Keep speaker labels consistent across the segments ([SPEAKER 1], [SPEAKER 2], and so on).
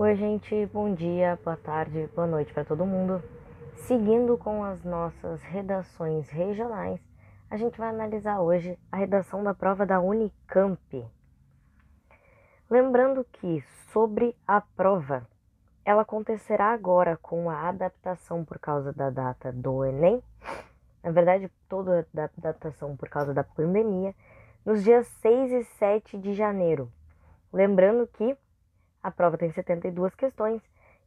[SPEAKER 1] Oi, gente, bom dia, boa tarde, boa noite para todo mundo. Seguindo com as nossas redações regionais, a gente vai analisar hoje a redação da prova da Unicamp. Lembrando que sobre a prova, ela acontecerá agora com a adaptação por causa da data do Enem, na verdade, toda a adaptação por causa da pandemia, nos dias 6 e 7 de janeiro. Lembrando que a prova tem 72 questões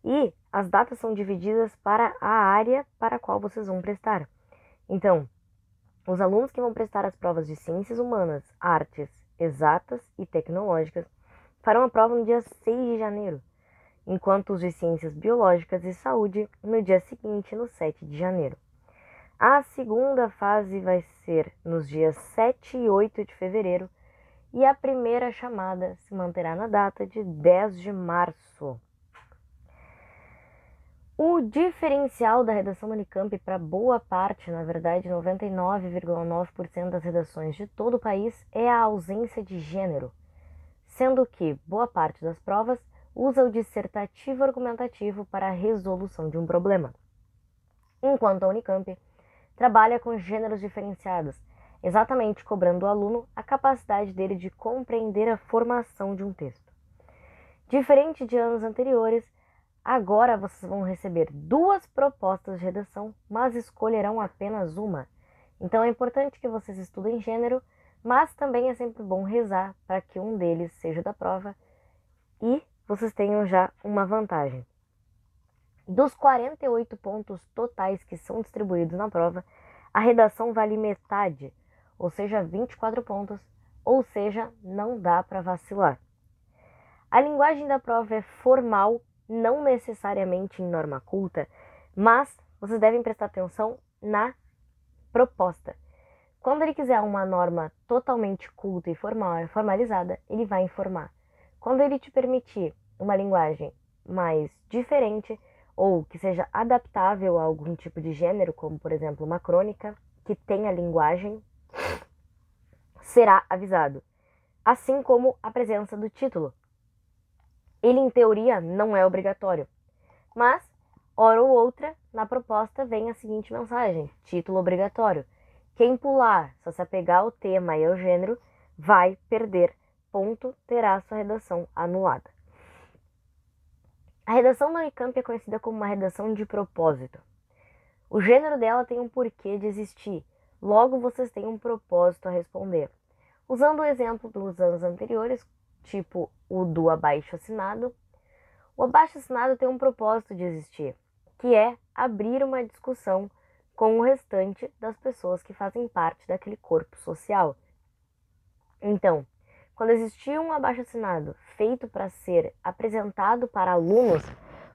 [SPEAKER 1] e as datas são divididas para a área para a qual vocês vão prestar. Então, os alunos que vão prestar as provas de ciências humanas, artes, exatas e tecnológicas farão a prova no dia 6 de janeiro, enquanto os de ciências biológicas e saúde no dia seguinte, no 7 de janeiro. A segunda fase vai ser nos dias 7 e 8 de fevereiro, e a primeira chamada se manterá na data de 10 de março. O diferencial da redação da Unicamp para boa parte, na verdade 99,9% das redações de todo o país, é a ausência de gênero, sendo que boa parte das provas usa o dissertativo argumentativo para a resolução de um problema, enquanto a Unicamp trabalha com gêneros diferenciados, exatamente cobrando do aluno a capacidade dele de compreender a formação de um texto. Diferente de anos anteriores, agora vocês vão receber 2 propostas de redação, mas escolherão apenas uma. Então é importante que vocês estudem gênero, mas também é sempre bom rezar para que um deles seja da prova e vocês tenham já uma vantagem. Dos 48 pontos totais que são distribuídos na prova, a redação vale metade, ou seja, 24 pontos, ou seja, não dá para vacilar. A linguagem da prova é formal, não necessariamente em norma culta, mas vocês devem prestar atenção na proposta. Quando ele quiser uma norma totalmente culta e formalizada, ele vai informar. Quando ele te permitir uma linguagem mais diferente, ou que seja adaptável a algum tipo de gênero, como por exemplo uma crônica, que tenha linguagem, será avisado, assim como a presença do título. Ele, em teoria, não é obrigatório, mas, hora ou outra, na proposta vem a seguinte mensagem: título obrigatório. Quem pular, só se apegar ao tema e ao gênero, vai perder ponto, terá sua redação anulada. A redação da Unicamp é conhecida como uma redação de propósito. O gênero dela tem um porquê de existir, logo vocês têm um propósito a responder. Usando o exemplo dos anos anteriores, tipo o do abaixo-assinado, o abaixo-assinado tem um propósito de existir, que é abrir uma discussão com o restante das pessoas que fazem parte daquele corpo social. Então, quando existia um abaixo-assinado feito para ser apresentado para alunos,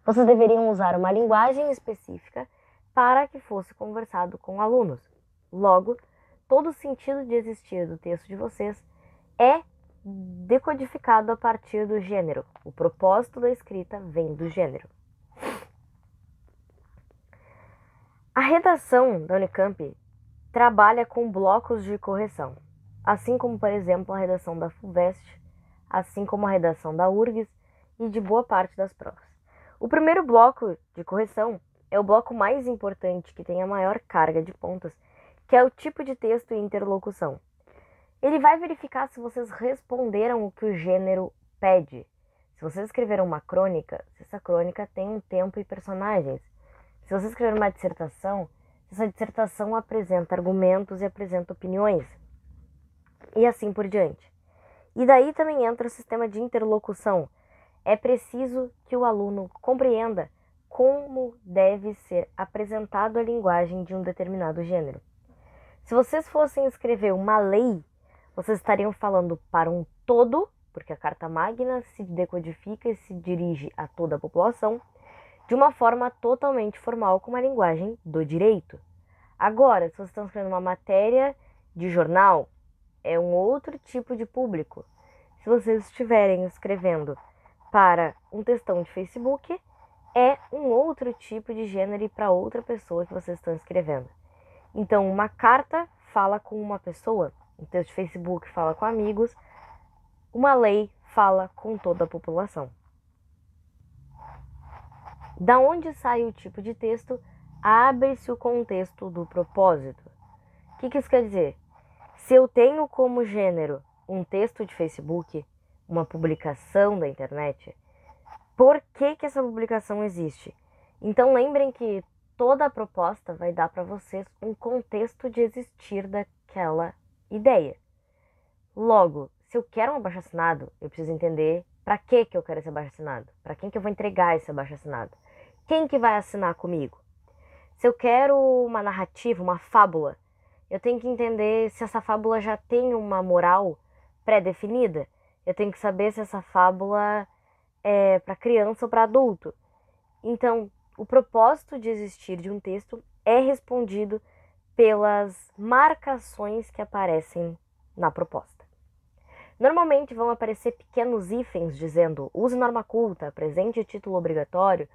[SPEAKER 1] vocês deveriam usar uma linguagem específica para que fosse conversado com alunos. Logo, todo o sentido de existir do texto de vocês é decodificado a partir do gênero. O propósito da escrita vem do gênero. A redação da Unicamp trabalha com blocos de correção, assim como, por exemplo, a redação da FUVEST, assim como a redação da URGS e de boa parte das provas. O primeiro bloco de correção é o bloco mais importante, que tem a maior carga de pontos, que é o tipo de texto e interlocução. Ele vai verificar se vocês responderam o que o gênero pede. Se vocês escreveram uma crônica, se essa crônica tem um tempo e personagens. Se vocês escreveram uma dissertação, se essa dissertação apresenta argumentos e apresenta opiniões. E assim por diante. E daí também entra o sistema de interlocução. É preciso que o aluno compreenda como deve ser apresentado a linguagem de um determinado gênero. Se vocês fossem escrever uma lei, vocês estariam falando para um todo, porque a Carta Magna se decodifica e se dirige a toda a população, de uma forma totalmente formal, com uma linguagem do direito. Agora, se vocês estão escrevendo uma matéria de jornal, é um outro tipo de público. Se vocês estiverem escrevendo para um textão de Facebook, é um outro tipo de gênero e para outra pessoa que vocês estão escrevendo. Então, uma carta fala com uma pessoa, um texto de Facebook fala com amigos, uma lei fala com toda a população. Da onde sai o tipo de texto, abre-se o contexto do propósito. O que isso quer dizer? Se eu tenho como gênero um texto de Facebook, uma publicação da internet, por que essa publicação existe? Então lembrem que toda a proposta vai dar para vocês um contexto de existir daquela ideia. Logo, se eu quero um abaixo-assinado, eu preciso entender para que eu quero esse abaixo-assinado, para quem que eu vou entregar esse abaixo-assinado, quem que vai assinar comigo. Se eu quero uma narrativa, uma fábula, eu tenho que entender se essa fábula já tem uma moral pré-definida. Eu tenho que saber se essa fábula é para criança ou para adulto. Então, o propósito de existir de um texto é respondido pelas marcações que aparecem na proposta. Normalmente vão aparecer pequenos hífens dizendo use norma culta, presente título obrigatório,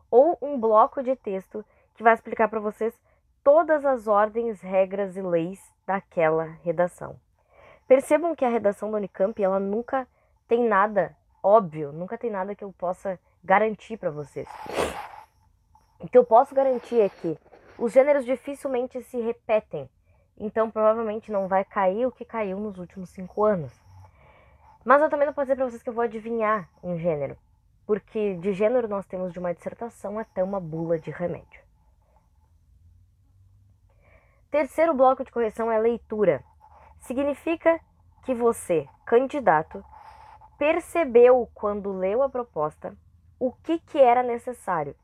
[SPEAKER 1] ou um bloco de texto que vai explicar para vocês todas as ordens, regras e leis daquela redação. Percebam que a redação da Unicamp, ela nunca tem nada óbvio, nunca tem nada que eu possa garantir para vocês. O que eu posso garantir é que os gêneros dificilmente se repetem, então provavelmente não vai cair o que caiu nos últimos 5 anos. Mas eu também não posso dizer para vocês que eu vou adivinhar um gênero, porque de gênero nós temos de uma dissertação até uma bula de remédio. Terceiro bloco de correção é leitura. Significa que você, candidato, percebeu quando leu a proposta o que era necessário.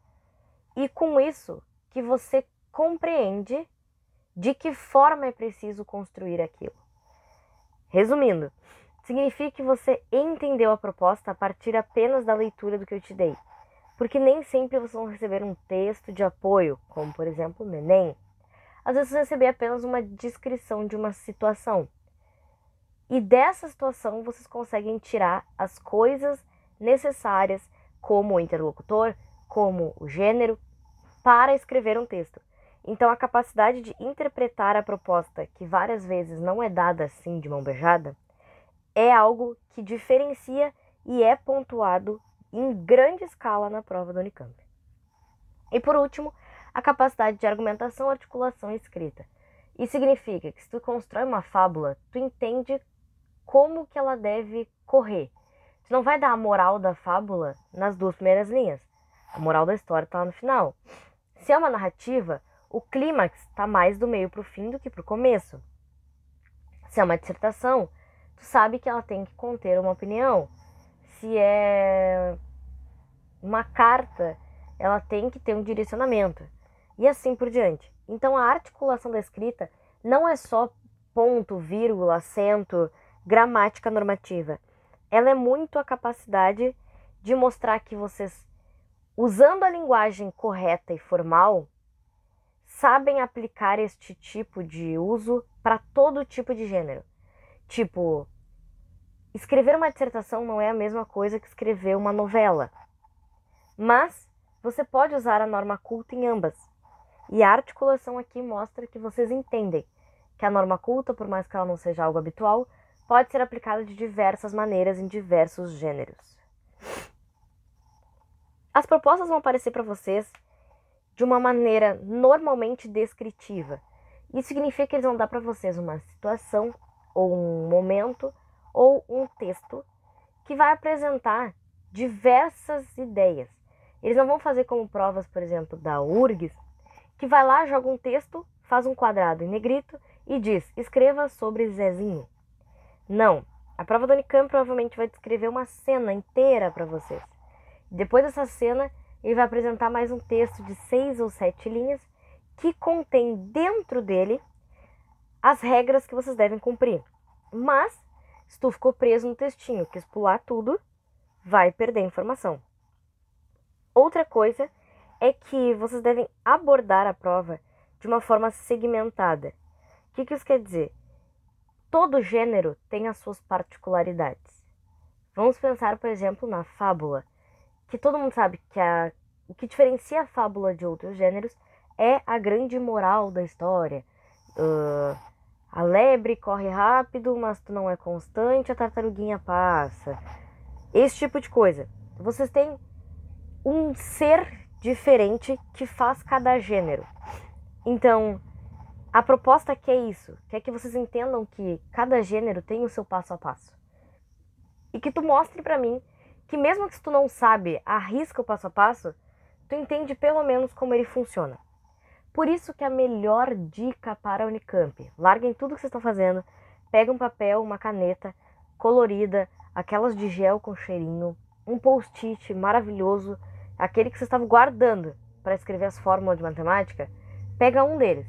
[SPEAKER 1] E com isso, que você compreende de que forma é preciso construir aquilo. Resumindo, significa que você entendeu a proposta a partir apenas da leitura do que eu te dei. Porque nem sempre vocês vão receber um texto de apoio, como por exemplo no Enem. Às vezes você receber apenas uma descrição de uma situação. E dessa situação vocês conseguem tirar as coisas necessárias, como o interlocutor, como o gênero, para escrever um texto. Então a capacidade de interpretar a proposta, que várias vezes não é dada assim de mão beijada, é algo que diferencia e é pontuado em grande escala na prova da Unicamp. E por último, a capacidade de argumentação, articulação e escrita. Isso significa que se tu constrói uma fábula, tu entende como que ela deve correr. Tu não vai dar a moral da fábula nas 2 primeiras linhas. A moral da história está lá no final. Se é uma narrativa, o clímax está mais do meio para o fim do que para o começo. Se é uma dissertação, tu sabe que ela tem que conter uma opinião. Se é uma carta, ela tem que ter um direcionamento. E assim por diante. Então a articulação da escrita não é só ponto, vírgula, acento, gramática normativa. Ela é muito a capacidade de mostrar que vocês, usando a linguagem correta e formal, sabem aplicar este tipo de uso para todo tipo de gênero. Tipo, escrever uma dissertação não é a mesma coisa que escrever uma novela. Mas você pode usar a norma culta em ambas. E a articulação aqui mostra que vocês entendem que a norma culta, por mais que ela não seja algo habitual, pode ser aplicada de diversas maneiras em diversos gêneros. As propostas vão aparecer para vocês de uma maneira normalmente descritiva. Isso significa que eles vão dar para vocês uma situação, ou um momento, ou um texto que vai apresentar diversas ideias. Eles não vão fazer como provas, por exemplo, da URGS, que vai lá, joga um texto, faz um quadrado em negrito e diz, escreva sobre Zezinho. Não, a prova da Unicamp provavelmente vai descrever uma cena inteira para vocês. Depois dessa cena, ele vai apresentar mais um texto de 6 ou 7 linhas que contém dentro dele as regras que vocês devem cumprir. Mas, se tu ficou preso no textinho, quis pular tudo, vai perder informação. Outra coisa é que vocês devem abordar a prova de uma forma segmentada. O que isso quer dizer? Todo gênero tem as suas particularidades. Vamos pensar, por exemplo, na fábula, que todo mundo sabe que o que diferencia a fábula de outros gêneros é a grande moral da história. A lebre corre rápido, mas tu não é constante, a tartaruguinha passa. Esse tipo de coisa. Vocês têm um ser diferente que faz cada gênero. Então, a proposta aqui é isso, que é que vocês entendam que cada gênero tem o seu passo a passo. E que tu mostre pra mim que mesmo que tu não sabe, arrisca o passo a passo, tu entende pelo menos como ele funciona. Por isso que a melhor dica para a Unicamp, larguem tudo que vocês estão fazendo, pega um papel, uma caneta colorida, aquelas de gel com cheirinho, um post-it maravilhoso, aquele que vocês estavam guardando para escrever as fórmulas de matemática, pega um deles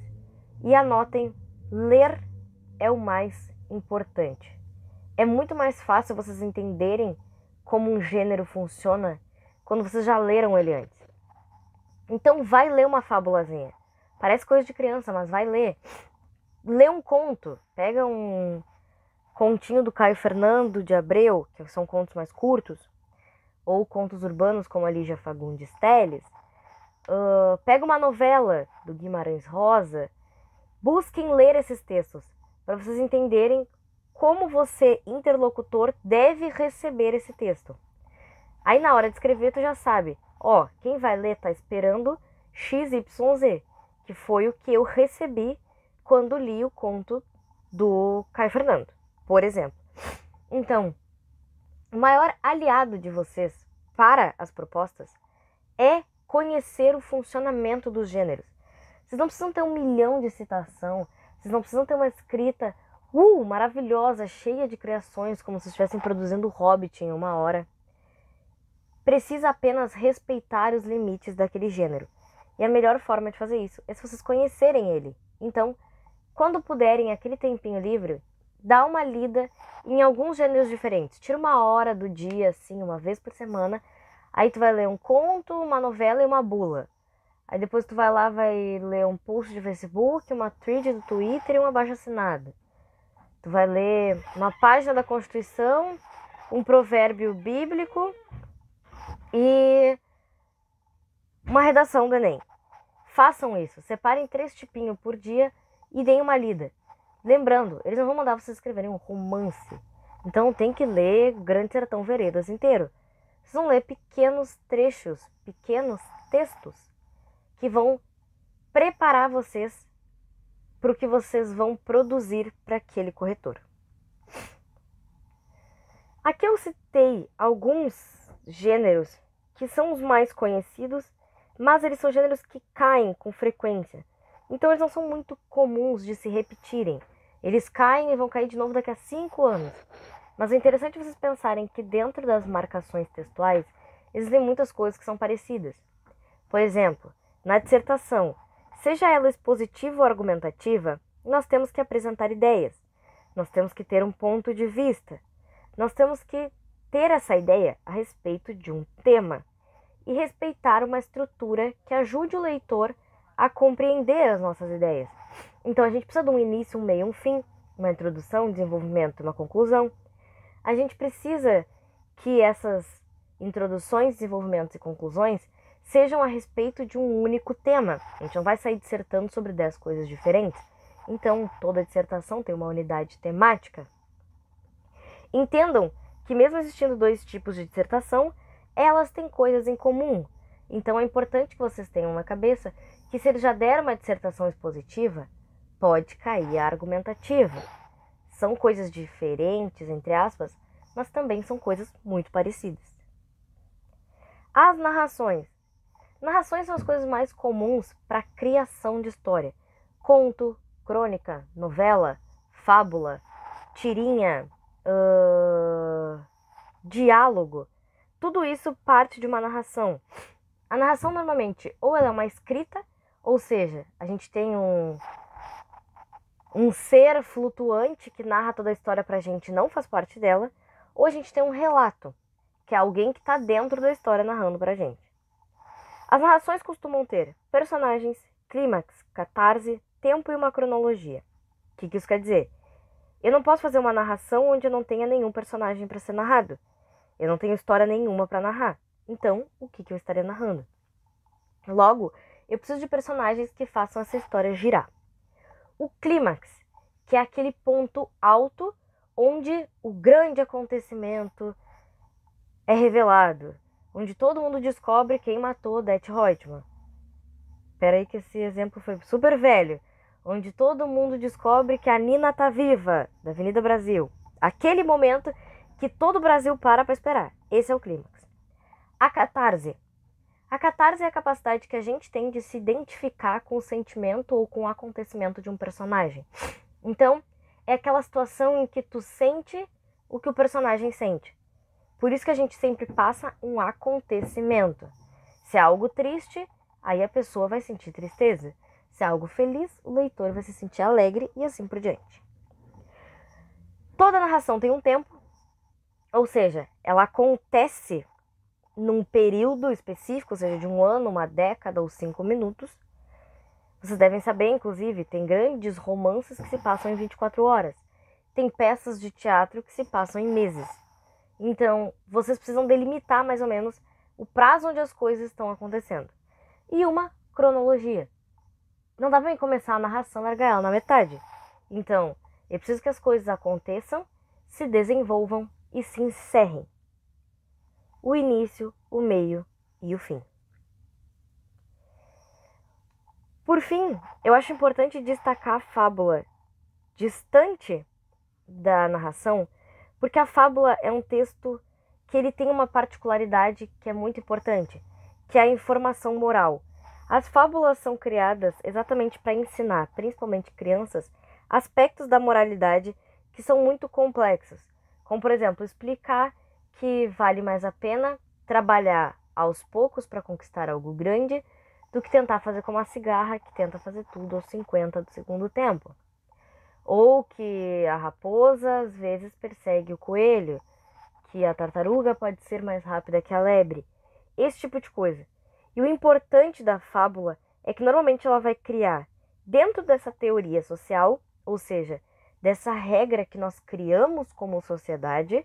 [SPEAKER 1] e anotem: ler é o mais importante. É muito mais fácil vocês entenderem como um gênero funciona quando vocês já leram ele antes. Então vai ler uma fábulazinha. Parece coisa de criança, mas vai ler. Lê um conto. Pega um continho do Caio Fernando de Abreu, que são contos mais curtos, ou contos urbanos como a Lígia Fagundes Telles. Pega uma novela do Guimarães Rosa. Busquem ler esses textos para vocês entenderem como você, interlocutor, deve receber esse texto. Aí na hora de escrever tu já sabe, quem vai ler tá esperando XYZ, que foi o que eu recebi quando li o conto do Caio Fernando, por exemplo. Então, o maior aliado de vocês para as propostas é conhecer o funcionamento dos gêneros. Vocês não precisam ter 1 milhão de citação, vocês não precisam ter uma escrita maravilhosa, cheia de criações, como se estivessem produzindo o Hobbit em 1 hora. Precisa apenas respeitar os limites daquele gênero. E a melhor forma de fazer isso é se vocês conhecerem ele. Então, quando puderem, aquele tempinho livre, dá uma lida em alguns gêneros diferentes. Tira 1 hora do dia, assim, 1 vez por semana. Aí tu vai ler um conto, uma novela e uma bula. Aí depois tu vai lá, vai ler um post de Facebook, uma thread do Twitter e uma abaixo-assinada. Tu vai ler uma página da Constituição, um provérbio bíblico e uma redação do Enem. Façam isso. Separem 3 tipinhos por dia e deem uma lida. Lembrando, eles não vão mandar vocês escreverem um romance. Então tem que ler Grande Sertão Veredas inteiro. Vocês vão ler pequenos trechos, pequenos textos que vão preparar vocês para o que vocês vão produzir para aquele corretor. Aqui eu citei alguns gêneros que são os mais conhecidos, mas eles são gêneros que caem com frequência. Então eles não são muito comuns de se repetirem. Eles caem e vão cair de novo daqui a 5 anos. Mas é interessante vocês pensarem que dentro das marcações textuais existem muitas coisas que são parecidas. Por exemplo, na dissertação, seja ela expositiva ou argumentativa, nós temos que apresentar ideias. Nós temos que ter um ponto de vista. Nós temos que ter essa ideia a respeito de um tema e respeitar uma estrutura que ajude o leitor a compreender as nossas ideias. Então a gente precisa de um início, um meio, um fim, uma introdução, um desenvolvimento, uma conclusão. A gente precisa que essas introduções, desenvolvimentos e conclusões sejam a respeito de um único tema. A gente não vai sair dissertando sobre 10 coisas diferentes. Então, toda dissertação tem uma unidade temática. Entendam que mesmo existindo 2 tipos de dissertação, elas têm coisas em comum. Então, é importante que vocês tenham na cabeça que se ele já der uma dissertação expositiva, pode cair a argumentativa. São coisas diferentes, entre aspas, mas também são coisas muito parecidas. As narrações. Narrações são as coisas mais comuns para a criação de história. Conto, crônica, novela, fábula, tirinha, diálogo. Tudo isso parte de uma narração. A narração normalmente ou ela é uma escrita, ou seja, a gente tem um ser flutuante que narra toda a história pra gente e não faz parte dela, ou a gente tem um relato, que é alguém que está dentro da história narrando pra gente. As narrações costumam ter personagens, clímax, catarse, tempo e uma cronologia. O que isso quer dizer? Eu não posso fazer uma narração onde eu não tenha nenhum personagem para ser narrado. Eu não tenho história nenhuma para narrar. Então, o que eu estaria narrando? Logo, eu preciso de personagens que façam essa história girar. O clímax, que é aquele ponto alto onde o grande acontecimento é revelado, onde todo mundo descobre quem matou Odete Roitman. Espera aí que esse exemplo foi super velho. Onde todo mundo descobre que a Nina tá viva, da Avenida Brasil. Aquele momento que todo o Brasil para esperar. Esse é o clímax. A catarse. A catarse é a capacidade que a gente tem de se identificar com o sentimento ou com o acontecimento de um personagem. Então, é aquela situação em que tu sente o que o personagem sente. Por isso que a gente sempre passa um acontecimento. Se é algo triste, aí a pessoa vai sentir tristeza. Se é algo feliz, o leitor vai se sentir alegre e assim por diante. Toda narração tem um tempo, ou seja, ela acontece num período específico, ou seja, de um ano, uma década ou 5 minutos. Vocês devem saber, inclusive, tem grandes romances que se passam em 24 horas. Tem peças de teatro que se passam em meses. Então, vocês precisam delimitar mais ou menos o prazo onde as coisas estão acontecendo. E uma cronologia. Não dá pra começar a narração e largar ela na metade. Então, eu preciso que as coisas aconteçam, se desenvolvam e se encerrem. O início, o meio e o fim. Por fim, eu acho importante destacar a fábula distante da narração, porque a fábula é um texto que ele tem uma particularidade que é muito importante, que é a informação moral. As fábulas são criadas exatamente para ensinar, principalmente crianças, aspectos da moralidade que são muito complexos. Como, por exemplo, explicar que vale mais a pena trabalhar aos poucos para conquistar algo grande do que tentar fazer como a cigarra, que tenta fazer tudo aos 50 do segundo tempo. Ou que a raposa às vezes persegue o coelho, que a tartaruga pode ser mais rápida que a lebre. Esse tipo de coisa. E o importante da fábula é que normalmente ela vai criar, dentro dessa teoria social, ou seja, dessa regra que nós criamos como sociedade,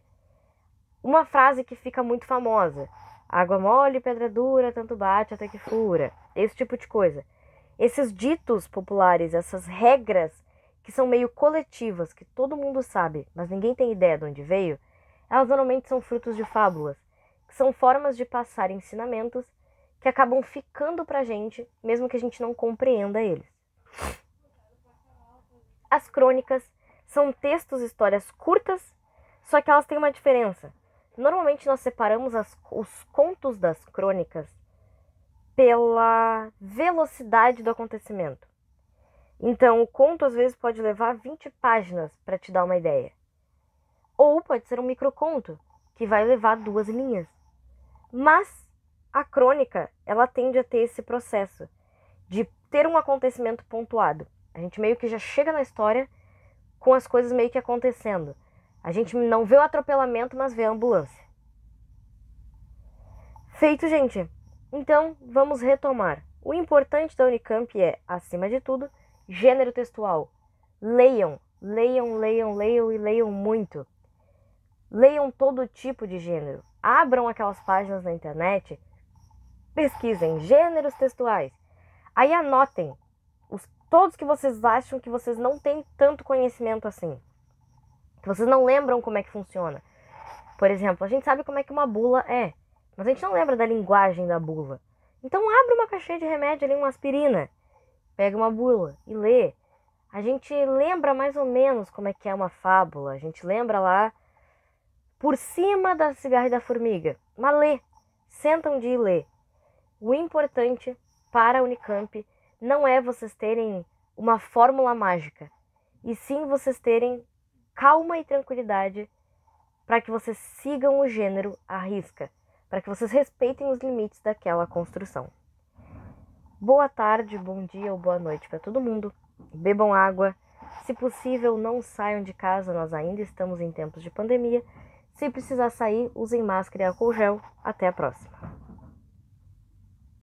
[SPEAKER 1] uma frase que fica muito famosa. Água mole, pedra dura, tanto bate até que fura. Esse tipo de coisa. Esses ditos populares, essas regras que são meio coletivas, que todo mundo sabe, mas ninguém tem ideia de onde veio, elas normalmente são frutos de fábulas, que são formas de passar ensinamentos que acabam ficando pra gente, mesmo que a gente não compreenda eles. As crônicas são textos, histórias curtas, só que elas têm uma diferença. Normalmente nós separamos os contos das crônicas pela velocidade do acontecimento. Então, o conto às vezes pode levar 20 páginas para te dar uma ideia. Ou pode ser um microconto, que vai levar 2 linhas. Mas a crônica, ela tende a ter esse processo de ter um acontecimento pontuado. A gente meio que já chega na história com as coisas meio que acontecendo. A gente não vê o atropelamento, mas vê a ambulância. Feito, gente. Então, vamos retomar. O importante da Unicamp é, acima de tudo, gênero textual. Leiam, leiam, leiam, leiam e leiam muito. Leiam todo tipo de gênero. Abram aquelas páginas na internet, pesquisem gêneros textuais. Aí anotem todos que vocês acham que vocês não têm tanto conhecimento assim. Que vocês não lembram como é que funciona. Por exemplo, a gente sabe como é que uma bula é, mas a gente não lembra da linguagem da bula. Então abre uma caixinha de remédio ali, uma aspirina. Pega uma bula e lê. A gente lembra mais ou menos como é que é uma fábula. A gente lembra lá por cima da cigarra e da formiga. Mas lê. Senta um dia e lê. O importante para a Unicamp não é vocês terem uma fórmula mágica, e sim vocês terem calma e tranquilidade para que vocês sigam o gênero à risca, para que vocês respeitem os limites daquela construção. Boa tarde, bom dia ou boa noite para todo mundo. Bebam água. Se possível, não saiam de casa, nós ainda estamos em tempos de pandemia. Se precisar sair, usem máscara e álcool gel. Até a próxima.